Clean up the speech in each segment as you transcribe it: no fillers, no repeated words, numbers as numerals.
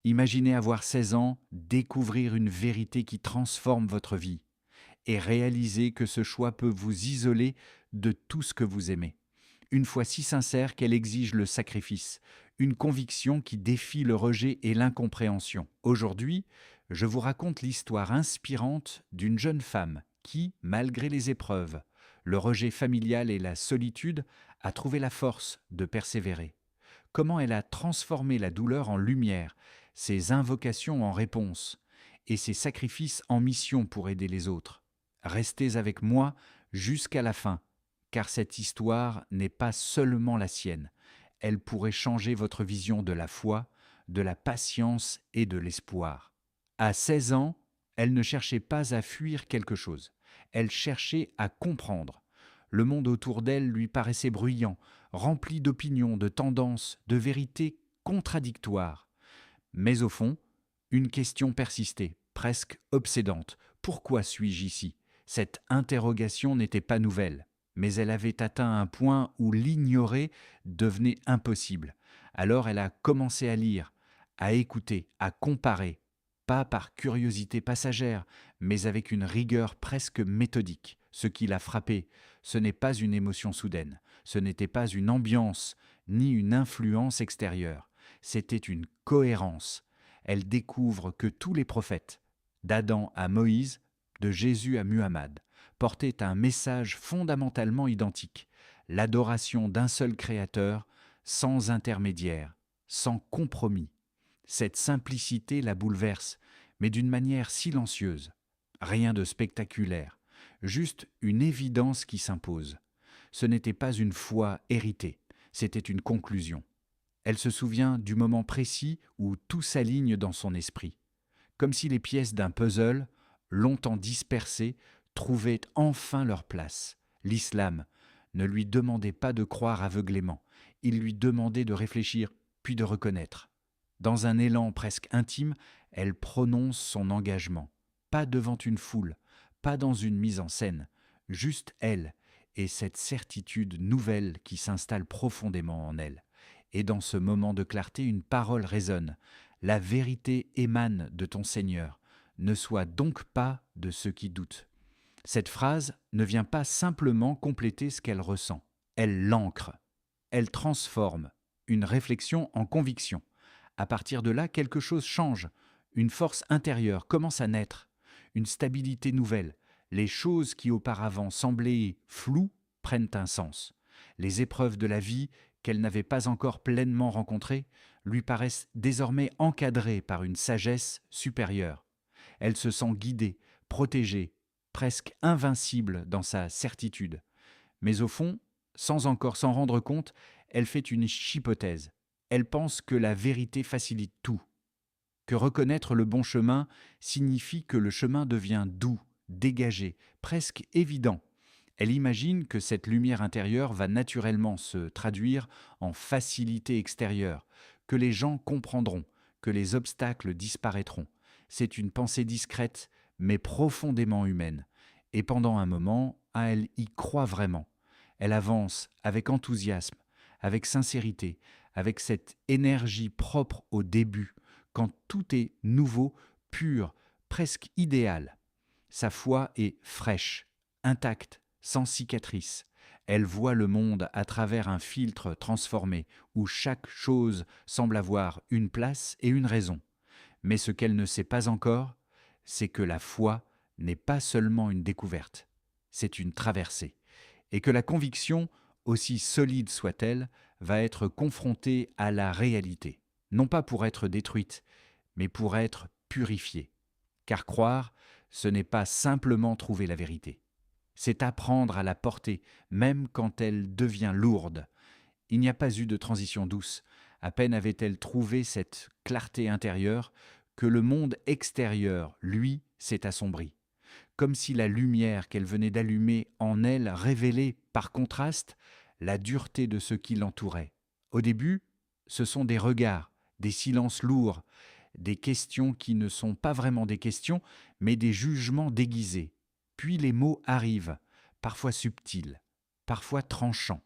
Imaginez avoir 16 ans, découvrir une vérité qui transforme votre vie et réaliser que ce choix peut vous isoler de tout ce que vous aimez. Une foi si sincère qu'elle exige le sacrifice, une conviction qui défie le rejet et l'incompréhension. Aujourd'hui, je vous raconte l'histoire inspirante d'une jeune femme qui, malgré les épreuves, le rejet familial et la solitude, a trouvé la force de persévérer. Comment elle a transformé la douleur en lumière, ses invocations en réponse et ses sacrifices en mission pour aider les autres. Restez avec moi jusqu'à la fin, car cette histoire n'est pas seulement la sienne, elle pourrait changer votre vision de la foi, de la patience et de l'espoir. À 16 ans, elle ne cherchait pas à fuir quelque chose, elle cherchait à comprendre. Le monde autour d'elle lui paraissait bruyant, rempli d'opinions, de tendances, de vérités contradictoires. Mais au fond, une question persistait, presque obsédante. Pourquoi suis-je ici? Cette interrogation n'était pas nouvelle, mais elle avait atteint un point où l'ignorer devenait impossible. Alors elle a commencé à lire, à écouter, à comparer, pas par curiosité passagère, mais avec une rigueur presque méthodique. Ce qui l'a frappé, ce n'est pas une émotion soudaine, ce n'était pas une ambiance, ni une influence extérieure, c'était une cohérence. Elle découvre que tous les prophètes, d'Adam à Moïse, de Jésus à Muhammad, portaient un message fondamentalement identique, l'adoration d'un seul Créateur, sans intermédiaire, sans compromis. Cette simplicité la bouleverse, mais d'une manière silencieuse. Rien de spectaculaire, juste une évidence qui s'impose. Ce n'était pas une foi héritée, c'était une conclusion. Elle se souvient du moment précis où tout s'aligne dans son esprit, comme si les pièces d'un puzzle, longtemps dispersées, trouvaient enfin leur place. L'islam ne lui demandait pas de croire aveuglément, il lui demandait de réfléchir, puis de reconnaître. Dans un élan presque intime, elle prononce son engagement, pas devant une foule, pas dans une mise en scène, juste elle et cette certitude nouvelle qui s'installe profondément en elle. Et dans ce moment de clarté, une parole résonne. La vérité émane de ton Seigneur. Ne sois donc pas de ceux qui doutent. Cette phrase ne vient pas simplement compléter ce qu'elle ressent. Elle l'ancre. Elle transforme une réflexion en conviction. À partir de là, quelque chose change. Une force intérieure commence à naître. Une stabilité nouvelle. Les choses qui auparavant semblaient floues prennent un sens. Les épreuves de la vie qu'elle n'avait pas encore pleinement rencontrées lui paraissent désormais encadrées par une sagesse supérieure. Elle se sent guidée, protégée, presque invincible dans sa certitude. Mais au fond, sans encore s'en rendre compte, elle fait une hypothèse. Elle pense que la vérité facilite tout, que reconnaître le bon chemin signifie que le chemin devient doux, dégagé, presque évident. Elle imagine que cette lumière intérieure va naturellement se traduire en facilité extérieure, que les gens comprendront, que les obstacles disparaîtront. C'est une pensée discrète, mais profondément humaine. Et pendant un moment, elle y croit vraiment. Elle avance avec enthousiasme, avec sincérité, avec cette énergie propre au début, quand tout est nouveau, pur, presque idéal. Sa foi est fraîche, intacte, sans cicatrice. Elle voit le monde à travers un filtre transformé, où chaque chose semble avoir une place et une raison. Mais ce qu'elle ne sait pas encore, c'est que la foi n'est pas seulement une découverte, c'est une traversée. Et que la conviction, aussi solide soit-elle, va être confrontée à la réalité, non pas pour être détruite, mais pour être purifiée. Car croire, ce n'est pas simplement trouver la vérité. C'est apprendre à la porter, même quand elle devient lourde. Il n'y a pas eu de transition douce. À peine avait-elle trouvé cette clarté intérieure que le monde extérieur, lui, s'est assombri. Comme si la lumière qu'elle venait d'allumer en elle révélait, par contraste, la dureté de ce qui l'entourait. Au début, ce sont des regards, des silences lourds, des questions qui ne sont pas vraiment des questions, mais des jugements déguisés. Puis les mots arrivent, parfois subtils, parfois tranchants.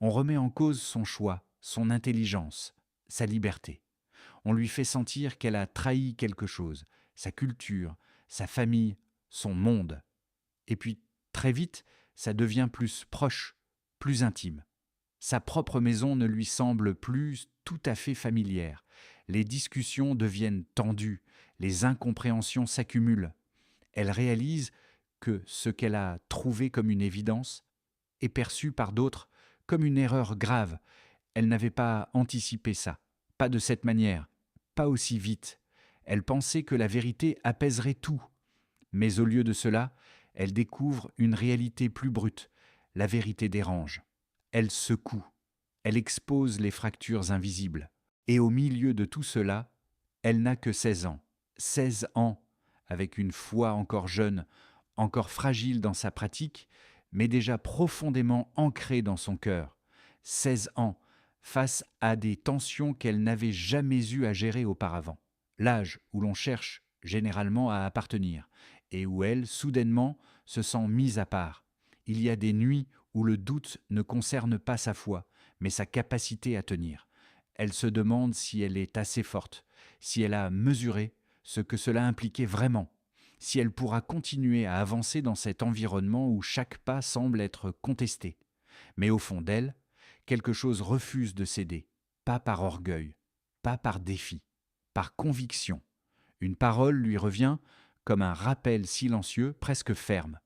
On remet en cause son choix, son intelligence, sa liberté. On lui fait sentir qu'elle a trahi quelque chose, sa culture, sa famille, son monde. Et puis, très vite, ça devient plus proche, plus intime. Sa propre maison ne lui semble plus tout à fait familière. Les discussions deviennent tendues, les incompréhensions s'accumulent. Elle réalise que ce qu'elle a trouvé comme une évidence est perçu par d'autres comme une erreur grave. Elle n'avait pas anticipé ça, pas de cette manière, pas aussi vite. Elle pensait que la vérité apaiserait tout. Mais au lieu de cela, elle découvre une réalité plus brute. La vérité dérange. Elle secoue. Elle expose les fractures invisibles. Et au milieu de tout cela, elle n'a que 16 ans. 16 ans, avec une foi encore jeune, encore fragile dans sa pratique, mais déjà profondément ancrée dans son cœur. 16 ans, face à des tensions qu'elle n'avait jamais eu à gérer auparavant. L'âge où l'on cherche généralement à appartenir, et où elle, soudainement, se sent mise à part. Il y a des nuits où le doute ne concerne pas sa foi, mais sa capacité à tenir. Elle se demande si elle est assez forte, si elle a mesuré ce que cela impliquait vraiment, si elle pourra continuer à avancer dans cet environnement où chaque pas semble être contesté. Mais au fond d'elle, quelque chose refuse de céder, pas par orgueil, pas par défi, par conviction. Une parole lui revient comme un rappel silencieux, presque ferme.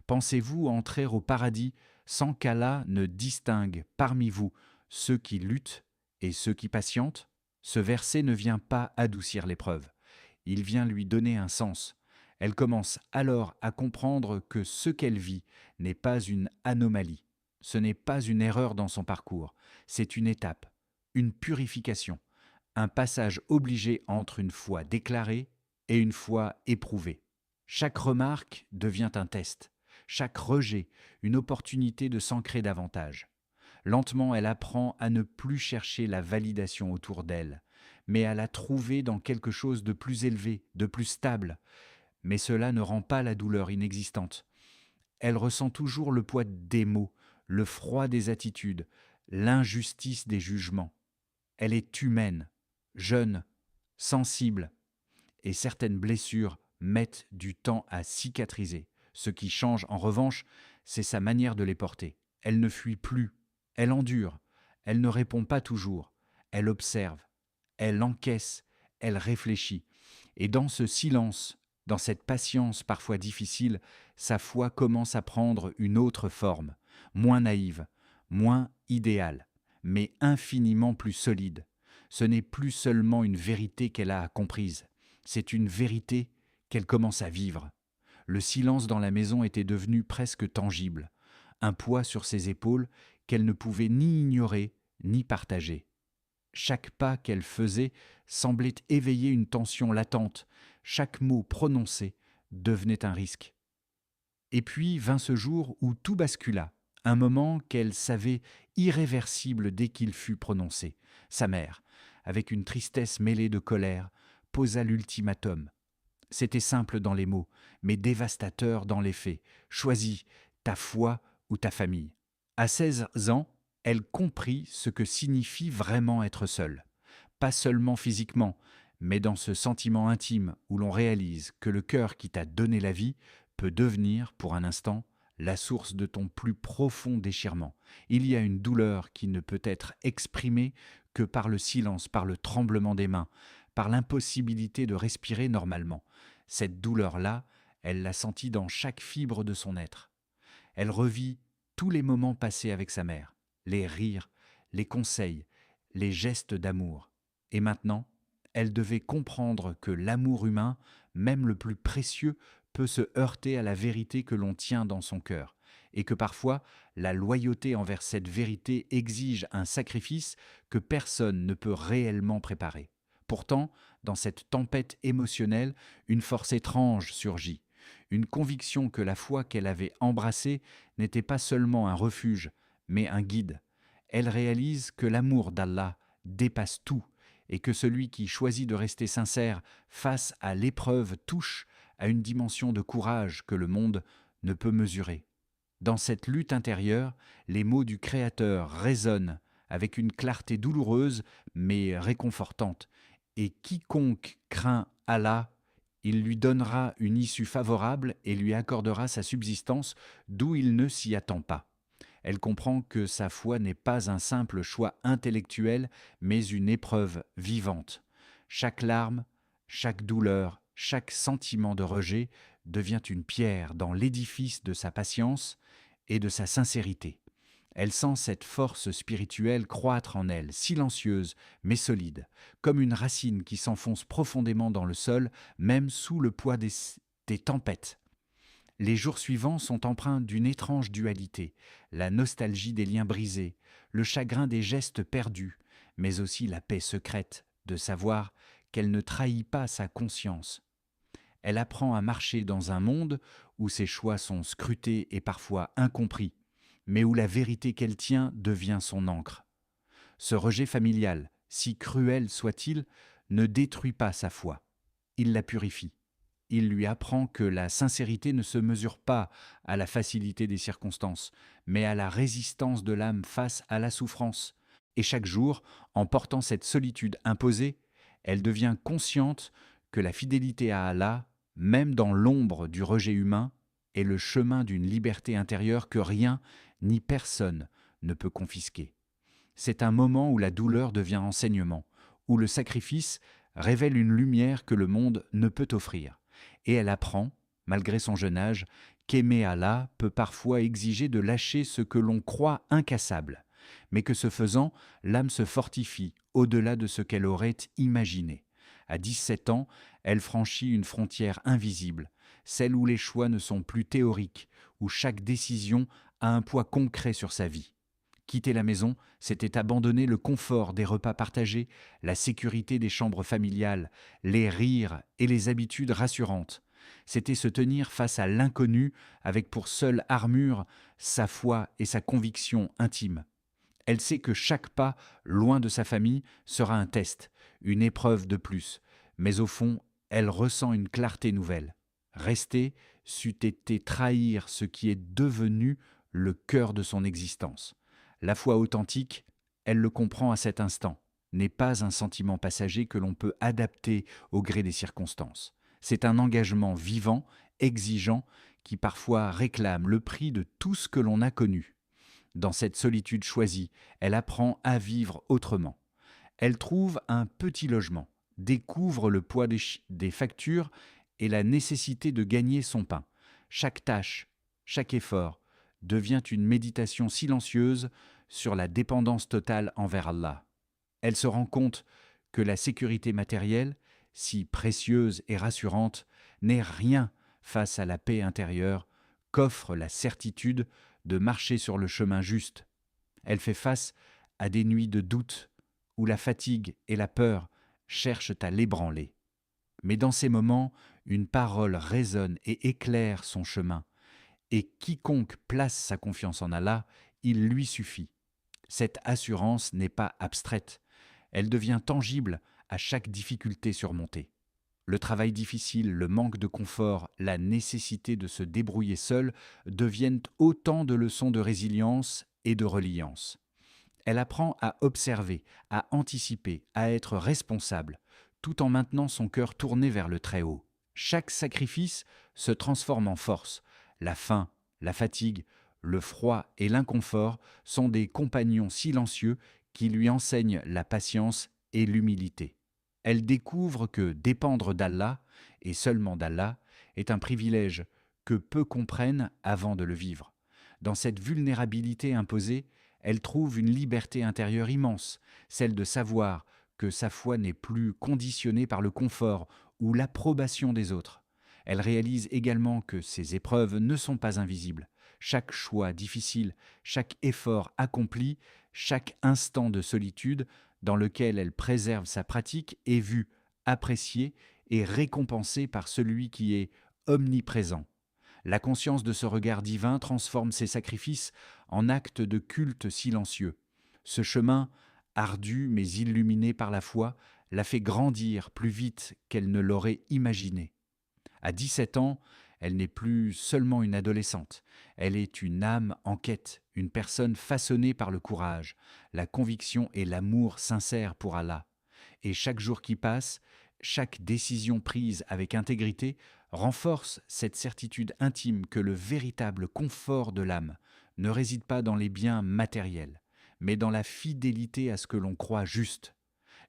Pensez-vous entrer au paradis sans qu'Allah ne distingue parmi vous ceux qui luttent et ceux qui patientent? Ce verset ne vient pas adoucir l'épreuve. Il vient lui donner un sens. Elle commence alors à comprendre que ce qu'elle vit n'est pas une anomalie. Ce n'est pas une erreur dans son parcours. C'est une étape, une purification, un passage obligé entre une foi déclarée et une foi éprouvée. Chaque remarque devient un test, chaque rejet une opportunité de s'ancrer davantage. Lentement, elle apprend à ne plus chercher la validation autour d'elle, mais à la trouver dans quelque chose de plus élevé, de plus stable. Mais cela ne rend pas la douleur inexistante. Elle ressent toujours le poids des mots, le froid des attitudes, l'injustice des jugements. Elle est humaine, jeune, sensible, et certaines blessures mettent du temps à cicatriser. Ce qui change, en revanche, c'est sa manière de les porter. Elle ne fuit plus, elle endure, elle ne répond pas toujours, elle observe, elle encaisse, elle réfléchit. Et dans ce silence, dans cette patience parfois difficile, sa foi commence à prendre une autre forme, moins naïve, moins idéale, mais infiniment plus solide. Ce n'est plus seulement une vérité qu'elle a comprise, c'est une vérité qu'elle commence à vivre. Le silence dans la maison était devenu presque tangible, un poids sur ses épaules qu'elle ne pouvait ni ignorer ni partager. Chaque pas qu'elle faisait semblait éveiller une tension latente, chaque mot prononcé devenait un risque. Et puis vint ce jour où tout bascula, un moment qu'elle savait irréversible dès qu'il fut prononcé. Sa mère, avec une tristesse mêlée de colère, posa l'ultimatum. C'était simple dans les mots, mais dévastateur dans les faits. Choisis ta foi ou ta famille. À 16 ans, elle comprit ce que signifie vraiment être seule. Pas seulement physiquement, mais dans ce sentiment intime où l'on réalise que le cœur qui t'a donné la vie peut devenir, pour un instant, la source de ton plus profond déchirement. Il y a une douleur qui ne peut être exprimée que par le silence, par le tremblement des mains, par l'impossibilité de respirer normalement. Cette douleur-là, elle l'a sentie dans chaque fibre de son être. Elle revit tous les moments passés avec sa mère, les rires, les conseils, les gestes d'amour. Et maintenant, elle devait comprendre que l'amour humain, même le plus précieux, peut se heurter à la vérité que l'on tient dans son cœur, et que parfois la loyauté envers cette vérité exige un sacrifice que personne ne peut réellement préparer. Pourtant, dans cette tempête émotionnelle, une force étrange surgit, une conviction que la foi qu'elle avait embrassée n'était pas seulement un refuge, mais un guide. Elle réalise que l'amour d'Allah dépasse tout, et que celui qui choisit de rester sincère face à l'épreuve touche à une dimension de courage que le monde ne peut mesurer. Dans cette lutte intérieure, les mots du Créateur résonnent avec une clarté douloureuse mais réconfortante. Et quiconque craint Allah, il lui donnera une issue favorable et lui accordera sa subsistance d'où il ne s'y attend pas. Elle comprend que sa foi n'est pas un simple choix intellectuel, mais une épreuve vivante. Chaque larme, chaque douleur, chaque sentiment de rejet devient une pierre dans l'édifice de sa patience et de sa sincérité. Elle sent cette force spirituelle croître en elle, silencieuse mais solide, comme une racine qui s'enfonce profondément dans le sol, même sous le poids des tempêtes. Les jours suivants sont empreints d'une étrange dualité, la nostalgie des liens brisés, le chagrin des gestes perdus, mais aussi la paix secrète de savoir qu'elle ne trahit pas sa conscience. Elle apprend à marcher dans un monde où ses choix sont scrutés et parfois incompris, mais où la vérité qu'elle tient devient son encre. Ce rejet familial, si cruel soit-il, ne détruit pas sa foi, il la purifie. Il lui apprend que la sincérité ne se mesure pas à la facilité des circonstances, mais à la résistance de l'âme face à la souffrance. Et chaque jour, en portant cette solitude imposée, elle devient consciente que la fidélité à Allah, même dans l'ombre du rejet humain, est le chemin d'une liberté intérieure que rien ni personne ne peut confisquer. C'est un moment où la douleur devient enseignement, où le sacrifice révèle une lumière que le monde ne peut offrir. Et elle apprend, malgré son jeune âge, qu'aimer Allah peut parfois exiger de lâcher ce que l'on croit incassable, mais que ce faisant, l'âme se fortifie au-delà de ce qu'elle aurait imaginé. À 17 ans, elle franchit une frontière invisible, celle où les choix ne sont plus théoriques, où chaque décision a un poids concret sur sa vie. Quitter la maison, c'était abandonner le confort des repas partagés, la sécurité des chambres familiales, les rires et les habitudes rassurantes. C'était se tenir face à l'inconnu avec pour seule armure sa foi et sa conviction intime. Elle sait que chaque pas, loin de sa famille, sera un test, une épreuve de plus. Mais au fond, elle ressent une clarté nouvelle. Rester c'eût été trahir ce qui est devenu le cœur de son existence. La foi authentique, elle le comprend à cet instant, n'est pas un sentiment passager que l'on peut adapter au gré des circonstances. C'est un engagement vivant, exigeant, qui parfois réclame le prix de tout ce que l'on a connu. Dans cette solitude choisie, elle apprend à vivre autrement. Elle trouve un petit logement, découvre le poids des factures et la nécessité de gagner son pain. Chaque tâche, chaque effort devient une méditation silencieuse sur la dépendance totale envers Allah. Elle se rend compte que la sécurité matérielle, si précieuse et rassurante, n'est rien face à la paix intérieure qu'offre la certitude de marcher sur le chemin juste. Elle fait face à des nuits de doute où la fatigue et la peur cherchent à l'ébranler. Mais dans ces moments, une parole résonne et éclaire son chemin. Et quiconque place sa confiance en Allah, il lui suffit. Cette assurance n'est pas abstraite, elle devient tangible à chaque difficulté surmontée. Le travail difficile, le manque de confort, la nécessité de se débrouiller seul deviennent autant de leçons de résilience et de reliance. Elle apprend à observer, à anticiper, à être responsable, tout en maintenant son cœur tourné vers le Très-Haut. Chaque sacrifice se transforme en force. La faim, la fatigue, le froid et l'inconfort sont des compagnons silencieux qui lui enseignent la patience et l'humilité. Elle découvre que dépendre d'Allah, et seulement d'Allah, est un privilège que peu comprennent avant de le vivre. Dans cette vulnérabilité imposée, elle trouve une liberté intérieure immense, celle de savoir que sa foi n'est plus conditionnée par le confort ou l'approbation des autres. Elle réalise également que ces épreuves ne sont pas invisibles. Chaque choix difficile, chaque effort accompli, chaque instant de solitude dans lequel elle préserve sa pratique est vu, apprécié et récompensé par celui qui est omniprésent. La conscience de ce regard divin transforme ses sacrifices en actes de culte silencieux. Ce chemin, ardu mais illuminé par la foi, la fait grandir plus vite qu'elle ne l'aurait imaginé. À 17 ans, elle n'est plus seulement une adolescente, elle est une âme en quête, une personne façonnée par le courage, la conviction et l'amour sincère pour Allah. Et chaque jour qui passe, chaque décision prise avec intégrité renforce cette certitude intime que le véritable confort de l'âme ne réside pas dans les biens matériels, mais dans la fidélité à ce que l'on croit juste.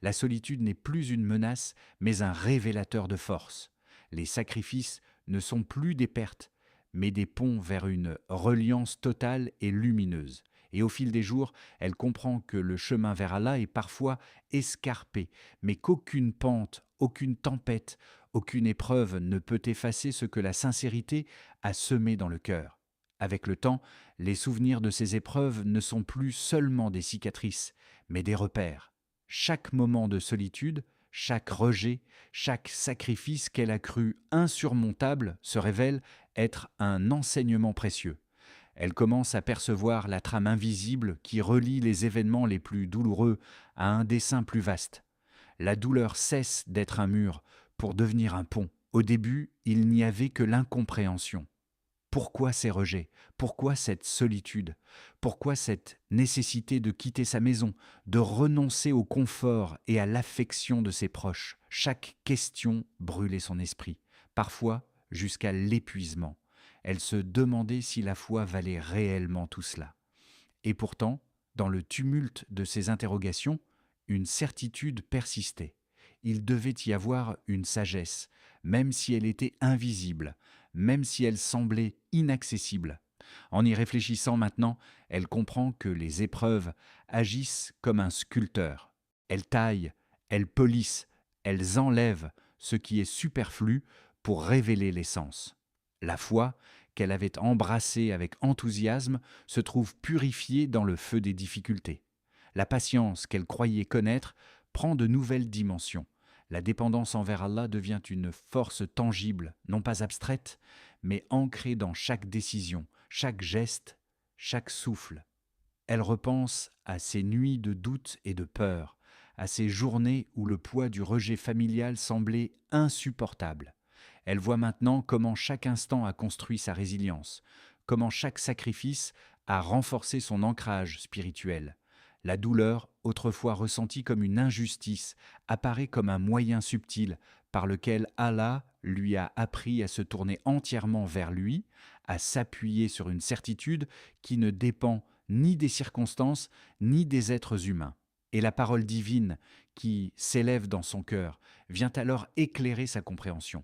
La solitude n'est plus une menace, mais un révélateur de force. Les sacrifices ne sont plus des pertes, mais des ponts vers une reliance totale et lumineuse. Et au fil des jours, elle comprend que le chemin vers Allah est parfois escarpé, mais qu'aucune pente, aucune tempête, aucune épreuve ne peut effacer ce que la sincérité a semé dans le cœur. Avec le temps, les souvenirs de ces épreuves ne sont plus seulement des cicatrices, mais des repères. Chaque moment de solitude, chaque rejet, chaque sacrifice qu'elle a cru insurmontable se révèle être un enseignement précieux. Elle commence à percevoir la trame invisible qui relie les événements les plus douloureux à un dessein plus vaste. La douleur cesse d'être un mur pour devenir un pont. Au début, il n'y avait que l'incompréhension. Pourquoi ces rejets? Pourquoi cette solitude? Pourquoi cette nécessité de quitter sa maison, de renoncer au confort et à l'affection de ses proches? Chaque question brûlait son esprit, parfois jusqu'à l'épuisement. Elle se demandait si la foi valait réellement tout cela. Et pourtant, dans le tumulte de ces interrogations, une certitude persistait. Il devait y avoir une sagesse, même si elle était invisible, même si elle semblait inaccessible. En y réfléchissant maintenant, elle comprend que les épreuves agissent comme un sculpteur. Elles taillent, elles polissent, elles enlèvent ce qui est superflu pour révéler l'essence. La foi, qu'elle avait embrassée avec enthousiasme, se trouve purifiée dans le feu des difficultés. La patience qu'elle croyait connaître prend de nouvelles dimensions. La dépendance envers Allah devient une force tangible, non pas abstraite, mais ancrée dans chaque décision, chaque geste, chaque souffle. Elle repense à ces nuits de doute et de peur, à ces journées où le poids du rejet familial semblait insupportable. Elle voit maintenant comment chaque instant a construit sa résilience, comment chaque sacrifice a renforcé son ancrage spirituel. La douleur, autrefois ressentie comme une injustice, apparaît comme un moyen subtil par lequel Allah lui a appris à se tourner entièrement vers lui, à s'appuyer sur une certitude qui ne dépend ni des circonstances, ni des êtres humains. Et la parole divine qui s'élève dans son cœur vient alors éclairer sa compréhension.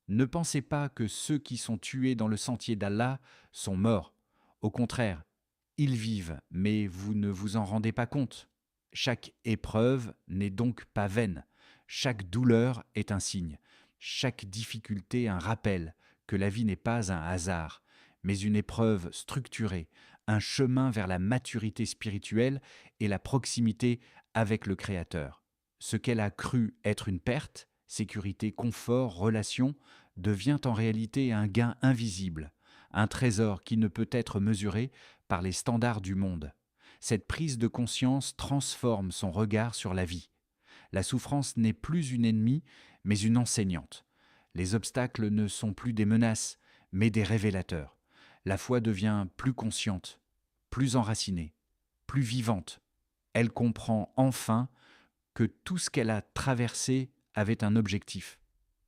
Ne pensez pas que ceux qui sont tués dans le sentier d'Allah sont morts. Au contraire, ils vivent, mais vous ne vous en rendez pas compte. Chaque épreuve n'est donc pas vaine. Chaque douleur est un signe. Chaque difficulté un rappel que la vie n'est pas un hasard, mais une épreuve structurée, un chemin vers la maturité spirituelle et la proximité avec le Créateur. Ce qu'elle a cru être une perte, sécurité, confort, relation, devient en réalité un gain invisible, un trésor qui ne peut être mesuré par les standards du monde. Cette prise de conscience transforme son regard sur la vie. La souffrance n'est plus une ennemie, mais une enseignante. Les obstacles ne sont plus des menaces, mais des révélateurs. La foi devient plus consciente, plus enracinée, plus vivante. Elle comprend enfin que tout ce qu'elle a traversé avait un objectif: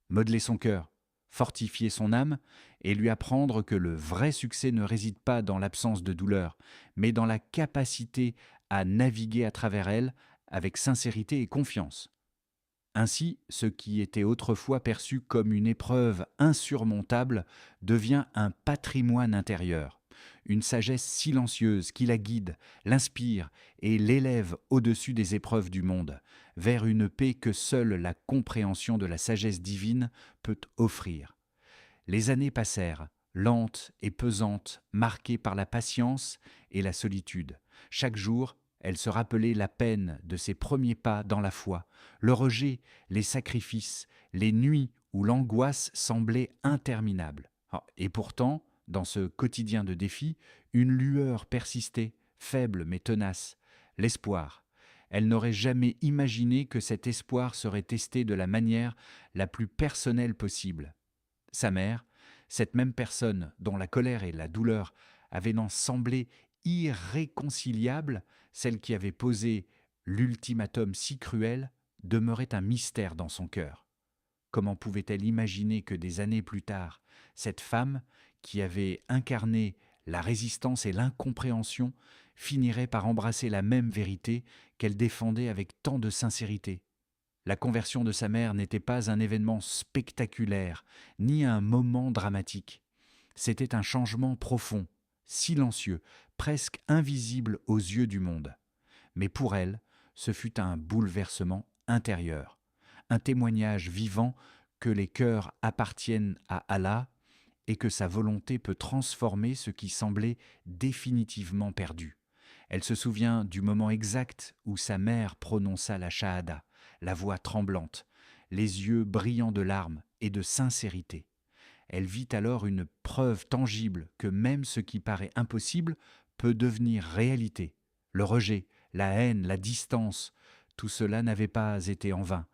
modeler son cœur, fortifier son âme et lui apprendre que le vrai succès ne réside pas dans l'absence de douleur, mais dans la capacité à naviguer à travers elle avec sincérité et confiance. Ainsi, ce qui était autrefois perçu comme une épreuve insurmontable devient un patrimoine intérieur, une sagesse silencieuse qui la guide, l'inspire et l'élève au-dessus des épreuves du monde, vers une paix que seule la compréhension de la sagesse divine peut offrir. Les années passèrent, lentes et pesantes, marquées par la patience et la solitude. Chaque jour, elle se rappelait la peine de ses premiers pas dans la foi, le rejet, les sacrifices, les nuits où l'angoisse semblait interminable. Et pourtant, dans ce quotidien de défis, une lueur persistait, faible mais tenace, l'espoir. Elle n'aurait jamais imaginé que cet espoir serait testé de la manière la plus personnelle possible. Sa mère, cette même personne dont la colère et la douleur avaient semblé irréconciliables, celle qui avait posé l'ultimatum si cruel, demeurait un mystère dans son cœur. Comment pouvait-elle imaginer que des années plus tard, cette femme, qui avait incarné la résistance et l'incompréhension, finirait par embrasser la même vérité qu'elle défendait avec tant de sincérité? La conversion de sa mère n'était pas un événement spectaculaire, ni un moment dramatique. C'était un changement profond, silencieux, presque invisible aux yeux du monde. Mais pour elle, ce fut un bouleversement intérieur, un témoignage vivant que les cœurs appartiennent à Allah et que sa volonté peut transformer ce qui semblait définitivement perdu. Elle se souvient du moment exact où sa mère prononça la shahada, la voix tremblante, les yeux brillants de larmes et de sincérité. Elle vit alors une preuve tangible que même ce qui paraît impossible peut devenir réalité. Le rejet, la haine, la distance, tout cela n'avait pas été en vain.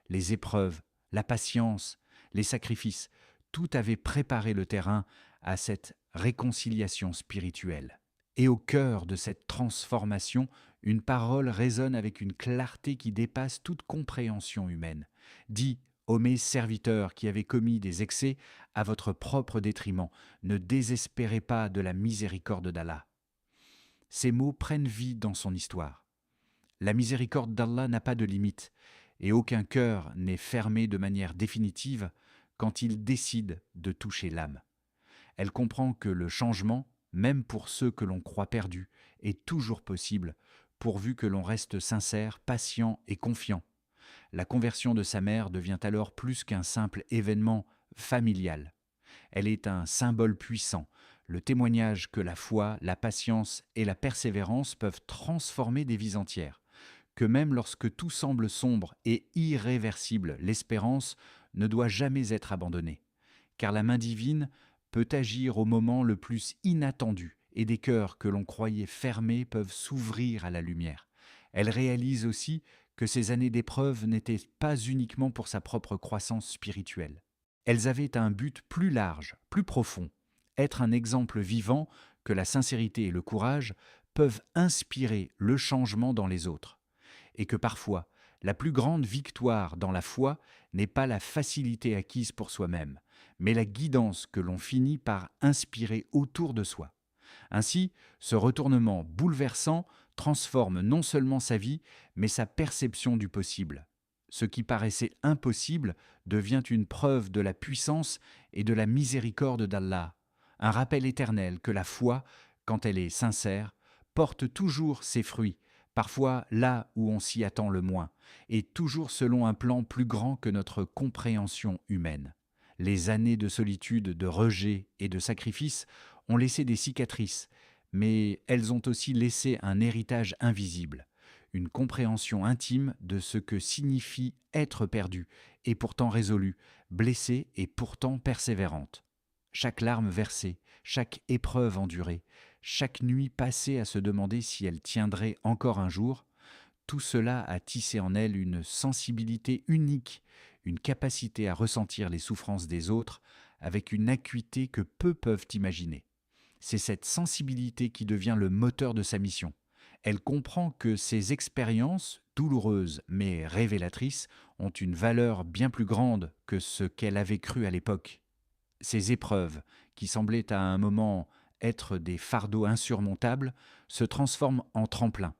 Les épreuves, la patience, les sacrifices, tout avait préparé le terrain à cette réconciliation spirituelle. Et au cœur de cette transformation, une parole résonne avec une clarté qui dépasse toute compréhension humaine. Dis, ô mes serviteurs qui avez commis des excès à votre propre détriment, ne désespérez pas de la miséricorde d'Allah. Ces mots prennent vie dans son histoire. La miséricorde d'Allah n'a pas de limite, et aucun cœur n'est fermé de manière définitive quand il décide de toucher l'âme. Elle comprend que le changement, même pour ceux que l'on croit perdus, est toujours possible, pourvu que l'on reste sincère, patient et confiant. La conversion de sa mère devient alors plus qu'un simple événement familial. Elle est un symbole puissant, le témoignage que la foi, la patience et la persévérance peuvent transformer des vies entières, que même lorsque tout semble sombre et irréversible, l'espérance ne doit jamais être abandonnée, car la main divine peut agir au moment le plus inattendu et des cœurs que l'on croyait fermés peuvent s'ouvrir à la lumière. Elle réalise aussi que ces années d'épreuve n'étaient pas uniquement pour sa propre croissance spirituelle. Elles avaient un but plus large, plus profond, être un exemple vivant que la sincérité et le courage peuvent inspirer le changement dans les autres, et que parfois, la plus grande victoire dans la foi n'est pas la facilité acquise pour soi-même, mais la guidance que l'on finit par inspirer autour de soi. Ainsi, ce retournement bouleversant transforme non seulement sa vie, mais sa perception du possible. Ce qui paraissait impossible devient une preuve de la puissance et de la miséricorde d'Allah, un rappel éternel que la foi, quand elle est sincère, porte toujours ses fruits, parfois là où on s'y attend le moins, et toujours selon un plan plus grand que notre compréhension humaine. Les années de solitude, de rejet et de sacrifice ont laissé des cicatrices, mais elles ont aussi laissé un héritage invisible, une compréhension intime de ce que signifie être perdu, et pourtant résolue, blessée et pourtant persévérante. Chaque larme versée, chaque épreuve endurée, chaque nuit passée à se demander si elle tiendrait encore un jour, tout cela a tissé en elle une sensibilité unique, une capacité à ressentir les souffrances des autres avec une acuité que peu peuvent imaginer. C'est cette sensibilité qui devient le moteur de sa mission. Elle comprend que ces expériences, douloureuses mais révélatrices, ont une valeur bien plus grande que ce qu'elle avait cru à l'époque. Ces épreuves, qui semblaient à un moment être des fardeaux insurmontables, se transforment en tremplin.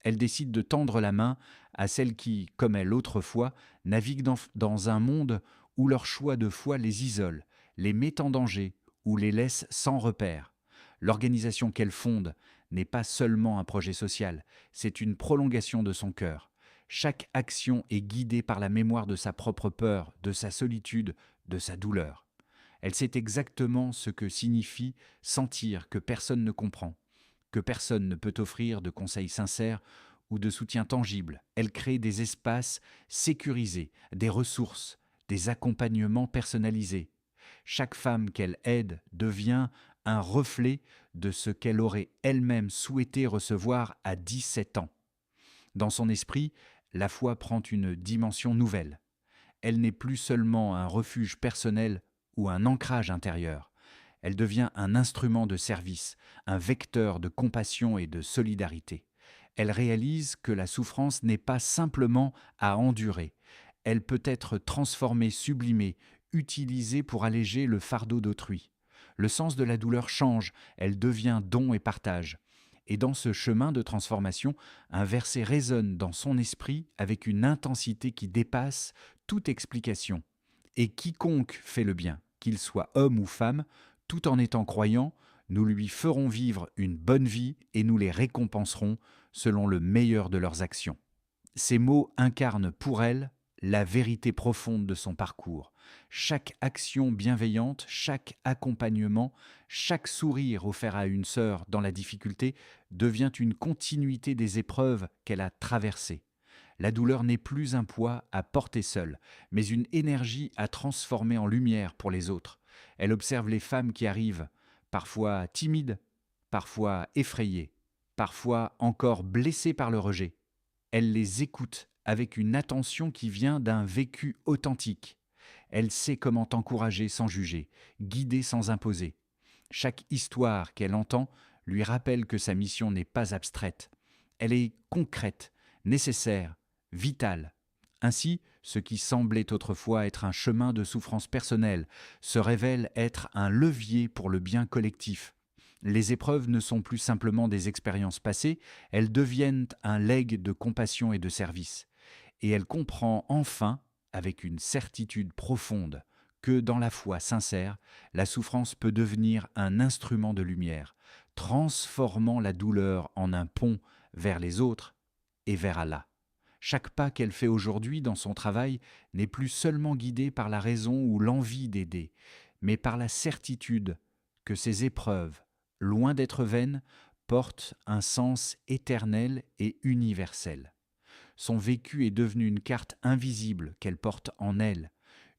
Elle décide de tendre la main à celles qui, comme elle autrefois, naviguent dans un monde où leur choix de foi les isole, les met en danger ou les laisse sans repère. L'organisation qu'elle fonde n'est pas seulement un projet social, c'est une prolongation de son cœur. Chaque action est guidée par la mémoire de sa propre peur, de sa solitude, de sa douleur. Elle sait exactement ce que signifie sentir que personne ne comprend, que personne ne peut offrir de conseils sincères ou de soutien tangible. Elle crée des espaces sécurisés, des ressources, des accompagnements personnalisés. Chaque femme qu'elle aide devient un reflet de ce qu'elle aurait elle-même souhaité recevoir à 17 ans. Dans son esprit, la foi prend une dimension nouvelle. Elle n'est plus seulement un refuge personnel ou un ancrage intérieur. Elle devient un instrument de service, un vecteur de compassion et de solidarité. Elle réalise que la souffrance n'est pas simplement à endurer. Elle peut être transformée, sublimée, utilisée pour alléger le fardeau d'autrui. Le sens de la douleur change, elle devient don et partage. Et dans ce chemin de transformation, un verset résonne dans son esprit avec une intensité qui dépasse toute explication. Et quiconque fait le bien, qu'il soit homme ou femme, tout en étant croyant, nous lui ferons vivre une bonne vie et nous les récompenserons selon le meilleur de leurs actions. Ces mots incarnent pour elle la vérité profonde de son parcours. Chaque action bienveillante, chaque accompagnement, chaque sourire offert à une sœur dans la difficulté devient une continuité des épreuves qu'elle a traversées. La douleur n'est plus un poids à porter seule, mais une énergie à transformer en lumière pour les autres. Elle observe les femmes qui arrivent, parfois timides, parfois effrayées, parfois encore blessées par le rejet. Elle les écoute avec une attention qui vient d'un vécu authentique. Elle sait comment encourager sans juger, guider sans imposer. Chaque histoire qu'elle entend lui rappelle que sa mission n'est pas abstraite. Elle est concrète, nécessaire, vitale. Ainsi, ce qui semblait autrefois être un chemin de souffrance personnelle se révèle être un levier pour le bien collectif. Les épreuves ne sont plus simplement des expériences passées, elles deviennent un legs de compassion et de service. Et elle comprend enfin, avec une certitude profonde, que dans la foi sincère, la souffrance peut devenir un instrument de lumière, transformant la douleur en un pont vers les autres et vers Allah. Chaque pas qu'elle fait aujourd'hui dans son travail n'est plus seulement guidé par la raison ou l'envie d'aider, mais par la certitude que ces épreuves, loin d'être vaines, portent un sens éternel et universel. Son vécu est devenu une carte invisible qu'elle porte en elle,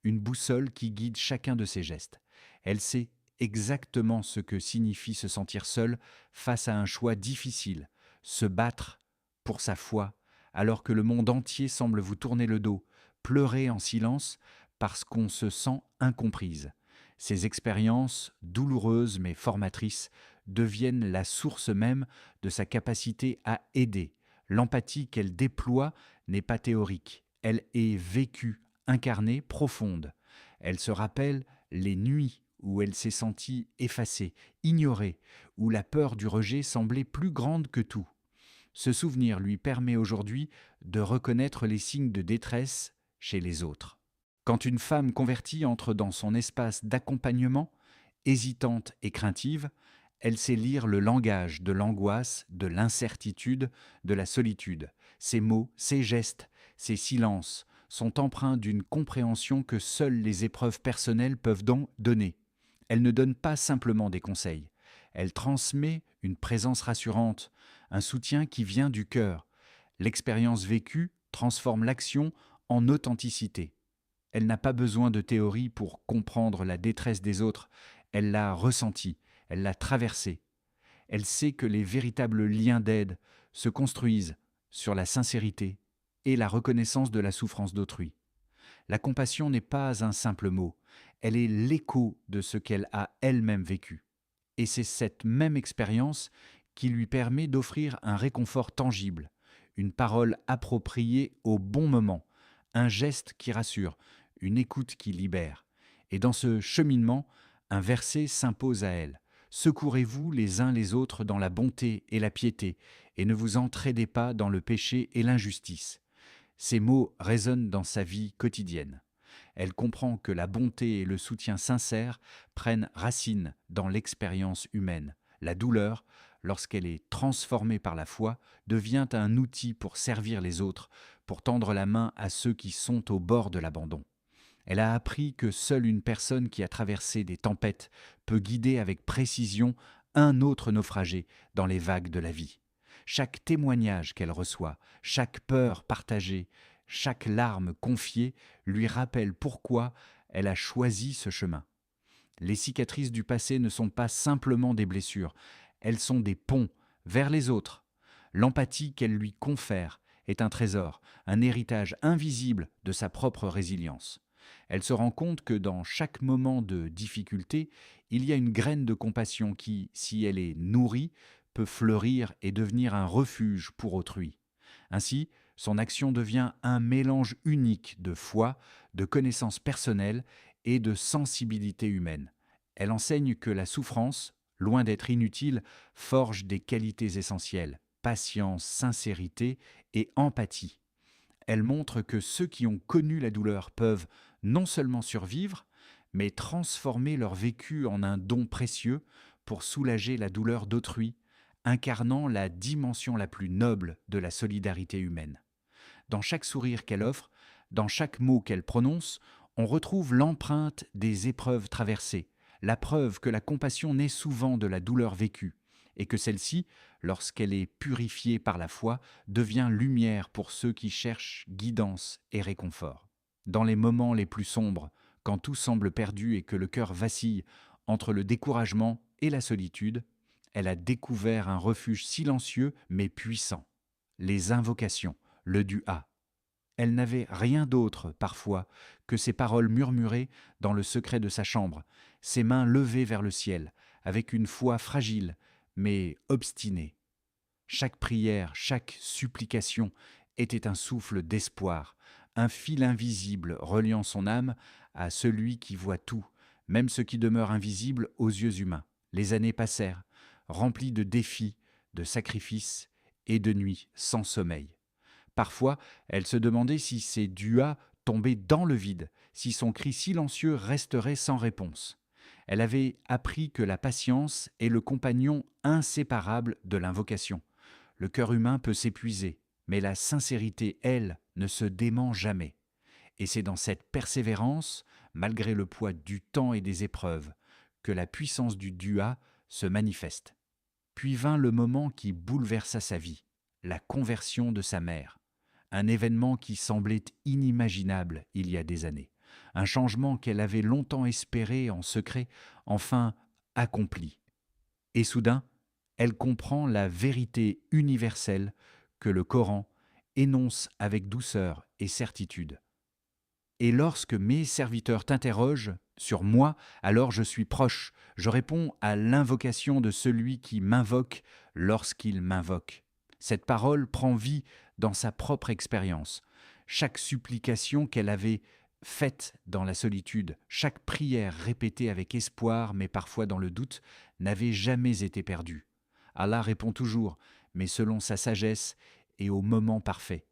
une boussole qui guide chacun de ses gestes. Elle sait exactement ce que signifie se sentir seule face à un choix difficile, se battre pour sa foi, alors que le monde entier semble vous tourner le dos, pleurer en silence parce qu'on se sent incomprise. Ces expériences, douloureuses mais formatrices, deviennent la source même de sa capacité à aider. L'empathie qu'elle déploie n'est pas théorique, elle est vécue, incarnée, profonde. Elle se rappelle les nuits où elle s'est sentie effacée, ignorée, où la peur du rejet semblait plus grande que tout. Ce souvenir lui permet aujourd'hui de reconnaître les signes de détresse chez les autres. Quand une femme convertie entre dans son espace d'accompagnement, hésitante et craintive, elle sait lire le langage de l'angoisse, de l'incertitude, de la solitude. Ses mots, ses gestes, ses silences sont empreints d'une compréhension que seules les épreuves personnelles peuvent donc donner. Elle ne donne pas simplement des conseils. Elle transmet une présence rassurante, un soutien qui vient du cœur. L'expérience vécue transforme l'action en authenticité. Elle n'a pas besoin de théorie pour comprendre la détresse des autres. Elle l'a ressentie, elle l'a traversée. Elle sait que les véritables liens d'aide se construisent sur la sincérité et la reconnaissance de la souffrance d'autrui. La compassion n'est pas un simple mot, elle est l'écho de ce qu'elle a elle-même vécu. Et c'est cette même expérience qui lui permet d'offrir un réconfort tangible, une parole appropriée au bon moment, un geste qui rassure, une écoute qui libère. Et dans ce cheminement, un verset s'impose à elle. Secourez-vous les uns les autres dans la bonté et la piété, et ne vous entraidez pas dans le péché et l'injustice. Ces mots résonnent dans sa vie quotidienne. Elle comprend que la bonté et le soutien sincère prennent racine dans l'expérience humaine. La douleur, lorsqu'elle est transformée par la foi, devient un outil pour servir les autres, pour tendre la main à ceux qui sont au bord de l'abandon. Elle a appris que seule une personne qui a traversé des tempêtes peut guider avec précision un autre naufragé dans les vagues de la vie. Chaque témoignage qu'elle reçoit, chaque peur partagée, chaque larme confiée lui rappelle pourquoi elle a choisi ce chemin. Les cicatrices du passé ne sont pas simplement des blessures, elles sont des ponts vers les autres. L'empathie qu'elle lui confère est un trésor, un héritage invisible de sa propre résilience. Elle se rend compte que dans chaque moment de difficulté, il y a une graine de compassion qui, si elle est nourrie, peut fleurir et devenir un refuge pour autrui. Ainsi, son action devient un mélange unique de foi, de connaissances personnelles et de sensibilité humaine. Elle enseigne que la souffrance, loin d'être inutile, forge des qualités essentielles, patience, sincérité et empathie. Elle montre que ceux qui ont connu la douleur peuvent non seulement survivre, mais transformer leur vécu en un don précieux pour soulager la douleur d'autrui, incarnant la dimension la plus noble de la solidarité humaine. Dans chaque sourire qu'elle offre, dans chaque mot qu'elle prononce, on retrouve l'empreinte des épreuves traversées, la preuve que la compassion naît souvent de la douleur vécue, et que celle-ci, lorsqu'elle est purifiée par la foi, devient lumière pour ceux qui cherchent guidance et réconfort. Dans les moments les plus sombres, quand tout semble perdu et que le cœur vacille entre le découragement et la solitude, elle a découvert un refuge silencieux mais puissant. Les invocations, le dua. Elle n'avait rien d'autre, parfois, que ces paroles murmurées dans le secret de sa chambre, ses mains levées vers le ciel, avec une foi fragile, mais obstinée. Chaque prière, chaque supplication était un souffle d'espoir, un fil invisible reliant son âme à celui qui voit tout, même ce qui demeure invisible aux yeux humains. Les années passèrent, remplies de défis, de sacrifices et de nuits sans sommeil. Parfois, elle se demandait si ses duas tombaient dans le vide, si son cri silencieux resterait sans réponse. Elle avait appris que la patience est le compagnon inséparable de l'invocation. Le cœur humain peut s'épuiser, mais la sincérité, elle, ne se dément jamais. Et c'est dans cette persévérance, malgré le poids du temps et des épreuves, que la puissance du dua se manifeste. Puis vint le moment qui bouleversa sa vie, la conversion de sa mère. Un événement qui semblait inimaginable il y a des années. Un changement qu'elle avait longtemps espéré en secret, enfin accompli. Et soudain, elle comprend la vérité universelle que le Coran énonce avec douceur et certitude. Et lorsque mes serviteurs t'interrogent sur moi, alors je suis proche, je réponds à l'invocation de celui qui m'invoque lorsqu'il m'invoque. Cette parole prend vie dans sa propre expérience. Chaque supplication qu'elle avait faite dans la solitude, chaque prière répétée avec espoir mais parfois dans le doute, n'avait jamais été perdue. Allah répond toujours, mais selon sa sagesse et au moment parfait.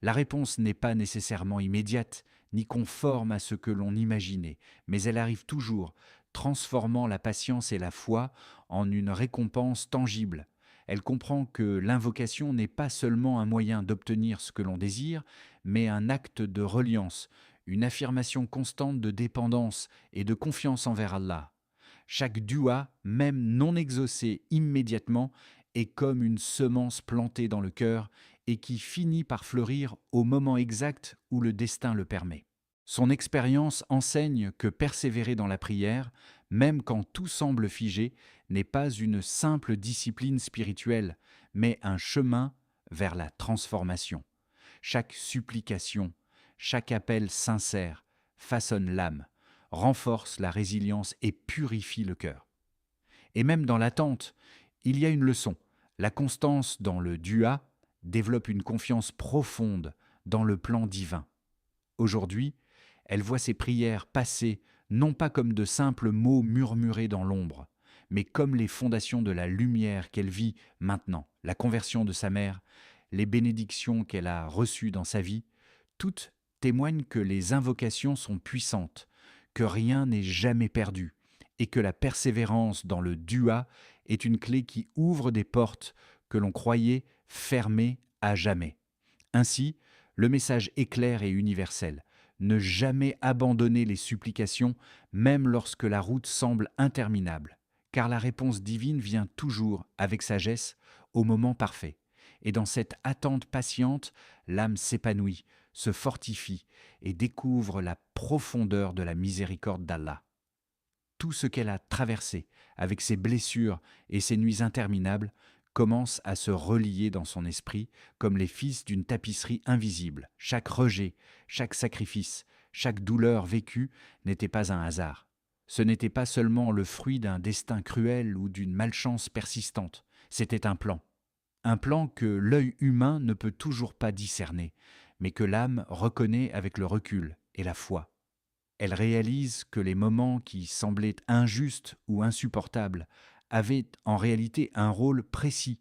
La réponse n'est pas nécessairement immédiate, ni conforme à ce que l'on imaginait, mais elle arrive toujours, transformant la patience et la foi en une récompense tangible. Elle comprend que l'invocation n'est pas seulement un moyen d'obtenir ce que l'on désire, mais un acte de reliance, une affirmation constante de dépendance et de confiance envers Allah. Chaque dua, même non exaucé immédiatement, est comme une semence plantée dans le cœur et qui finit par fleurir au moment exact où le destin le permet. Son expérience enseigne que persévérer dans la prière, même quand tout semble figé, n'est pas une simple discipline spirituelle, mais un chemin vers la transformation. Chaque supplication, chaque appel sincère façonne l'âme, renforce la résilience et purifie le cœur. Et même dans l'attente, il y a une leçon. La constance dans le dua développe une confiance profonde dans le plan divin. Aujourd'hui, elle voit ses prières passer non pas comme de simples mots murmurés dans l'ombre, mais comme les fondations de la lumière qu'elle vit maintenant, la conversion de sa mère, les bénédictions qu'elle a reçues dans sa vie, toutes témoignent que les invocations sont puissantes, que rien n'est jamais perdu, et que la persévérance dans le dua est une clé qui ouvre des portes que l'on croyait fermées à jamais. Ainsi, le message est clair et universel. Ne jamais abandonner les supplications, même lorsque la route semble interminable, car la réponse divine vient toujours, avec sagesse, au moment parfait. Et dans cette attente patiente, l'âme s'épanouit, se fortifie et découvre la profondeur de la miséricorde d'Allah. Tout ce qu'elle a traversé, avec ses blessures et ses nuits interminables, commence à se relier dans son esprit comme les fils d'une tapisserie invisible. Chaque rejet, chaque sacrifice, chaque douleur vécue n'était pas un hasard. Ce n'était pas seulement le fruit d'un destin cruel ou d'une malchance persistante. C'était un plan que l'œil humain ne peut toujours pas discerner, mais que l'âme reconnaît avec le recul et la foi. Elle réalise que les moments qui semblaient injustes ou insupportables avaient en réalité un rôle précis.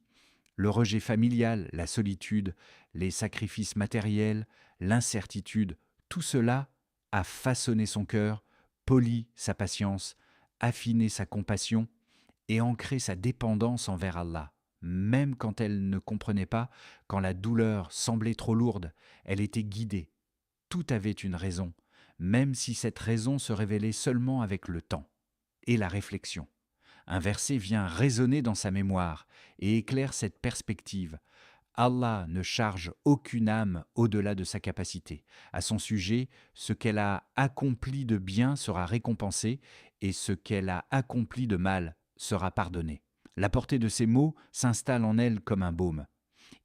Le rejet familial, la solitude, les sacrifices matériels, l'incertitude, tout cela a façonné son cœur, poli sa patience, affiné sa compassion et ancré sa dépendance envers Allah. Même quand elle ne comprenait pas, quand la douleur semblait trop lourde, elle était guidée. Tout avait une raison, même si cette raison se révélait seulement avec le temps et la réflexion. Un verset vient résonner dans sa mémoire et éclaire cette perspective. Allah ne charge aucune âme au-delà de sa capacité. À son sujet, ce qu'elle a accompli de bien sera récompensé et ce qu'elle a accompli de mal sera pardonné. La portée de ces mots s'installe en elle comme un baume.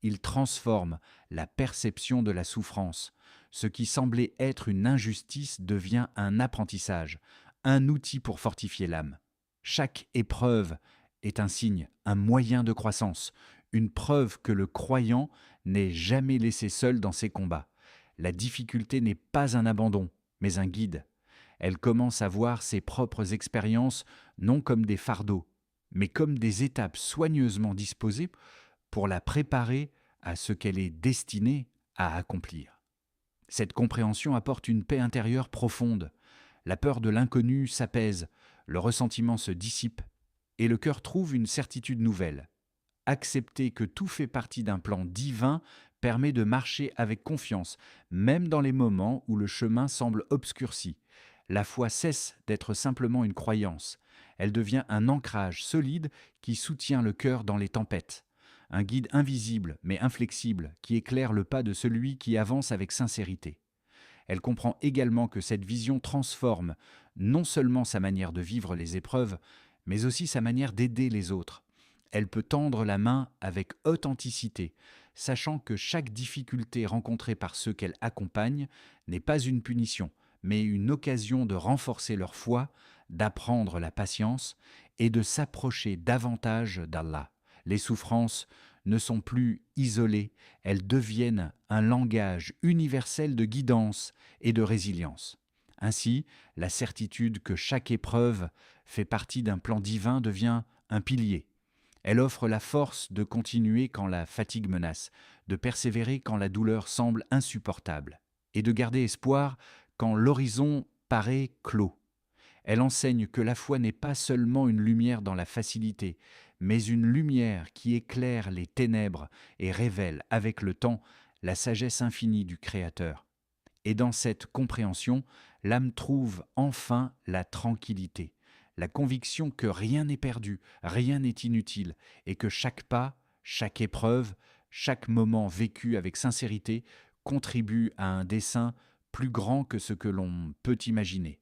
Il transforme la perception de la souffrance. Ce qui semblait être une injustice devient un apprentissage, un outil pour fortifier l'âme. Chaque épreuve est un signe, un moyen de croissance, une preuve que le croyant n'est jamais laissé seul dans ses combats. La difficulté n'est pas un abandon, mais un guide. Elle commence à voir ses propres expériences non comme des fardeaux, mais comme des étapes soigneusement disposées pour la préparer à ce qu'elle est destinée à accomplir. Cette compréhension apporte une paix intérieure profonde. La peur de l'inconnu s'apaise, le ressentiment se dissipe et le cœur trouve une certitude nouvelle. Accepter que tout fait partie d'un plan divin permet de marcher avec confiance, même dans les moments où le chemin semble obscurci. La foi cesse d'être simplement une croyance. Elle devient un ancrage solide qui soutient le cœur dans les tempêtes. Un guide invisible mais inflexible qui éclaire le pas de celui qui avance avec sincérité. Elle comprend également que cette vision transforme non seulement sa manière de vivre les épreuves, mais aussi sa manière d'aider les autres. Elle peut tendre la main avec authenticité, sachant que chaque difficulté rencontrée par ceux qu'elle accompagne n'est pas une punition, mais une occasion de renforcer leur foi, d'apprendre la patience et de s'approcher davantage d'Allah. Les souffrances ne sont plus isolées, elles deviennent un langage universel de guidance et de résilience. Ainsi, la certitude que chaque épreuve fait partie d'un plan divin devient un pilier. Elle offre la force de continuer quand la fatigue menace, de persévérer quand la douleur semble insupportable, et de garder espoir quand l'horizon paraît clos. Elle enseigne que la foi n'est pas seulement une lumière dans la facilité, mais une lumière qui éclaire les ténèbres et révèle, avec le temps, la sagesse infinie du Créateur. Et dans cette compréhension, l'âme trouve enfin la tranquillité, la conviction que rien n'est perdu, rien n'est inutile, et que chaque pas, chaque épreuve, chaque moment vécu avec sincérité contribue à un dessein plus grand que ce que l'on peut imaginer.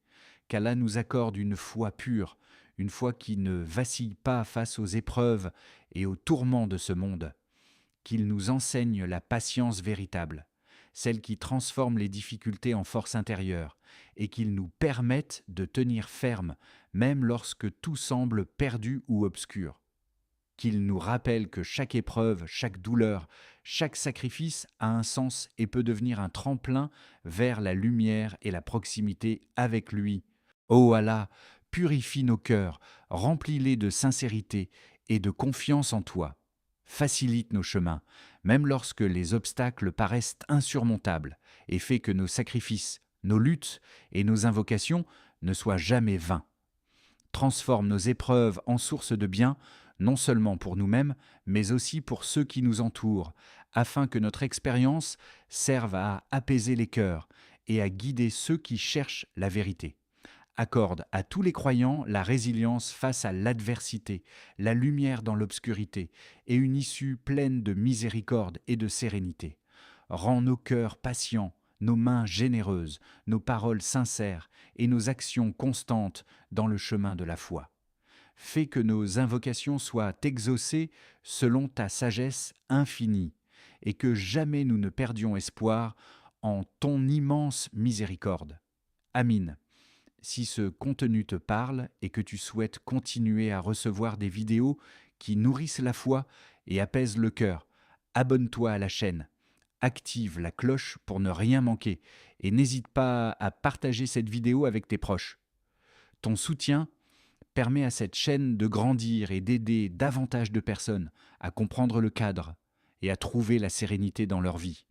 Qu'Allah nous accorde une foi pure, une foi qui ne vacille pas face aux épreuves et aux tourments de ce monde, qu'il nous enseigne la patience véritable, celle qui transforme les difficultés en force intérieure, et qu'il nous permette de tenir ferme, même lorsque tout semble perdu ou obscur. Qu'il nous rappelle que chaque épreuve, chaque douleur, chaque sacrifice a un sens et peut devenir un tremplin vers la lumière et la proximité avec lui. Ô Allah, purifie nos cœurs, remplis-les de sincérité et de confiance en toi. Facilite nos chemins, même lorsque les obstacles paraissent insurmontables, et fais que nos sacrifices, nos luttes et nos invocations ne soient jamais vains. Transforme nos épreuves en source de bien, non seulement pour nous-mêmes, mais aussi pour ceux qui nous entourent, afin que notre expérience serve à apaiser les cœurs et à guider ceux qui cherchent la vérité. Accorde à tous les croyants la résilience face à l'adversité, la lumière dans l'obscurité et une issue pleine de miséricorde et de sérénité. Rends nos cœurs patients, nos mains généreuses, nos paroles sincères et nos actions constantes dans le chemin de la foi. Fais que nos invocations soient exaucées selon ta sagesse infinie et que jamais nous ne perdions espoir en ton immense miséricorde. Amin. Si ce contenu te parle et que tu souhaites continuer à recevoir des vidéos qui nourrissent la foi et apaisent le cœur. Abonne-toi à la chaîne, active la cloche pour ne rien manquer et n'hésite pas à partager cette vidéo avec tes proches. Ton soutien permet à cette chaîne de grandir et d'aider davantage de personnes à comprendre le cadre et à trouver la sérénité dans leur vie.